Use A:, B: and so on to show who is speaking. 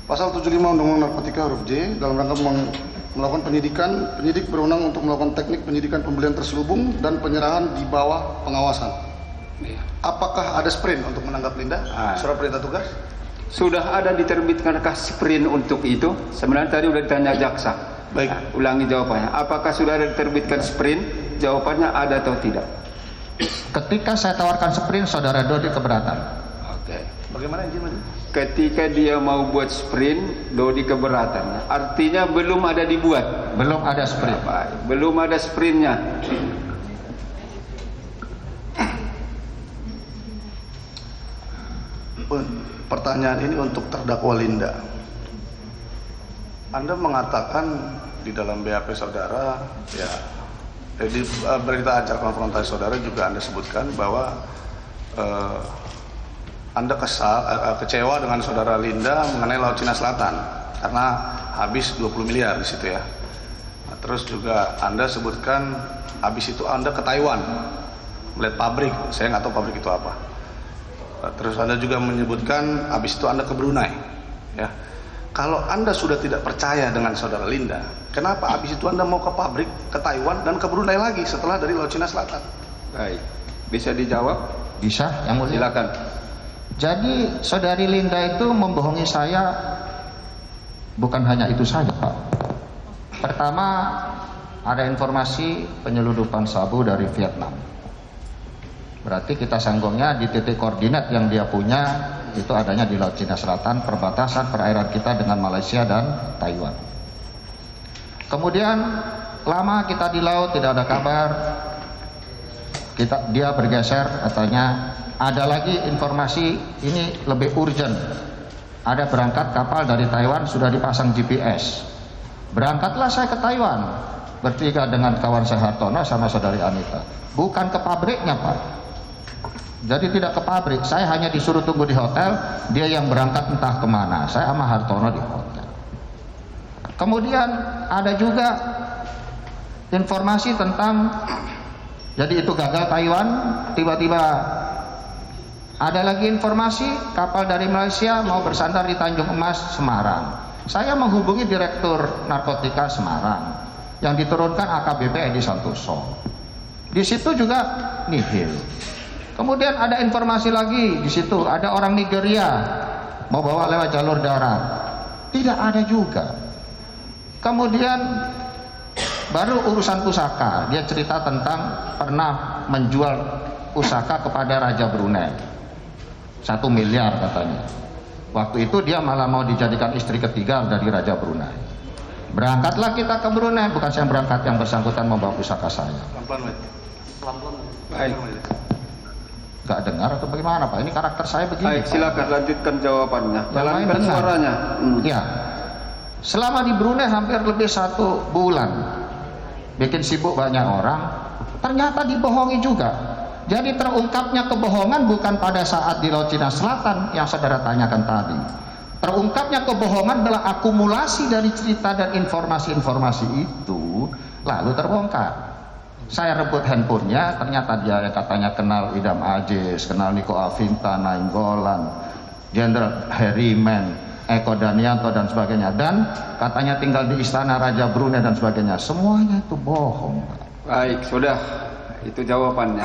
A: Pasal 75 Undang-Undang Narkotika huruf J dalam rangka melakukan penyidikan, penyidik berwenang untuk melakukan teknik penyidikan pembelian terselubung dan penyerahan di bawah pengawasan. Apakah ada sprint untuk menangkap Linda? Surat perintah tugas?
B: Sudah ada diterbitkankah sprint untuk itu? Sebenarnya tadi sudah ditanya jaksa.
A: Baik.
B: Ulangi jawabannya. Apakah sudah ada diterbitkan sprint? Jawabannya ada atau tidak?
C: Ketika saya tawarkan sprint, saudara Dodi keberatan.
B: Oke.
A: Bagaimana izin tadi?
B: Ketika dia mau buat sprint, Dodi keberatan. Artinya belum ada dibuat.
C: Belum ada sprint.
B: Belum ada sprintnya.
A: Pertanyaan ini untuk terdakwa Linda. Anda mengatakan di dalam BAP saudara, ya, di berita acara konfrontasi saudara juga Anda sebutkan bahwa Anda kecewa dengan saudara Linda mengenai Laut Cina Selatan karena habis 20 miliar di situ ya. Nah, terus juga Anda sebutkan habis itu Anda ke Taiwan melihat pabrik, saya nggak tahu pabrik itu apa. Terus Anda juga menyebutkan habis itu Anda ke Brunei ya. Kalau Anda sudah tidak percaya dengan saudara Linda, kenapa habis itu Anda mau ke pabrik, ke Taiwan dan ke Brunei lagi setelah dari Laut Cina Selatan?
B: Baik. Bisa dijawab?
C: Bisa, yang mulia.
B: Silakan.
C: Jadi saudari Linda itu membohongi saya, bukan hanya itu saja, Pak. Pertama, ada informasi penyelundupan sabu dari Vietnam. Berarti kita sanggungnya di titik koordinat yang dia punya itu adanya di Laut Cina Selatan, perbatasan perairan kita dengan Malaysia dan Taiwan. Kemudian lama kita di laut tidak ada kabar. Dia bergeser, katanya ada lagi informasi ini lebih urgent. Ada berangkat kapal dari Taiwan sudah dipasang GPS. Berangkatlah saya ke Taiwan bertiga dengan kawan saya Hartono sama saudari Anita. Bukan ke pabriknya, Pak. Jadi tidak ke pabrik, saya hanya disuruh tunggu di hotel, dia yang berangkat entah kemana, saya sama Hartono di hotel. Kemudian ada juga informasi tentang, jadi itu gagal Taiwan, tiba-tiba ada lagi informasi kapal dari Malaysia mau bersandar di Tanjung Emas, Semarang. Saya menghubungi Direktur Narkotika Semarang yang diturunkan AKBP Edi Santoso. Di situ juga nihil. Kemudian ada informasi lagi di situ, ada orang Nigeria mau bawa lewat jalur darat, tidak ada juga. Kemudian baru urusan pusaka, dia cerita tentang pernah menjual pusaka kepada Raja Brunei 1 miliar katanya. Waktu itu dia malah mau dijadikan istri ketiga dari Raja Brunei. Berangkatlah kita ke Brunei, bukan saya berangkat, yang bersangkutan membawa pusaka saya.
A: Pelan-pelan.
B: Baik.
C: Gak dengar atau bagaimana, Pak? Ini karakter saya begini.
B: Baik, silakan lanjutkan jawabannya. Jalankan
C: dengar.
B: suaranya.
C: Ya. Selama di Brunei hampir lebih 1 bulan, bikin sibuk banyak orang, ternyata dibohongi juga. Jadi terungkapnya kebohongan bukan pada saat di Laut Cina Selatan yang saudara tanyakan tadi. Terungkapnya kebohongan adalah akumulasi dari cerita dan informasi-informasi itu, lalu terbongkar. Saya rebut handphonenya, ternyata dia katanya kenal Idam Aziz, kenal Niko Afinta, Nainggolan, Jenderal Harriman, Eko Danianto dan sebagainya, dan katanya tinggal di istana Raja Brunei dan sebagainya. Semuanya itu bohong.
B: Baik, sudah. Itu jawabannya.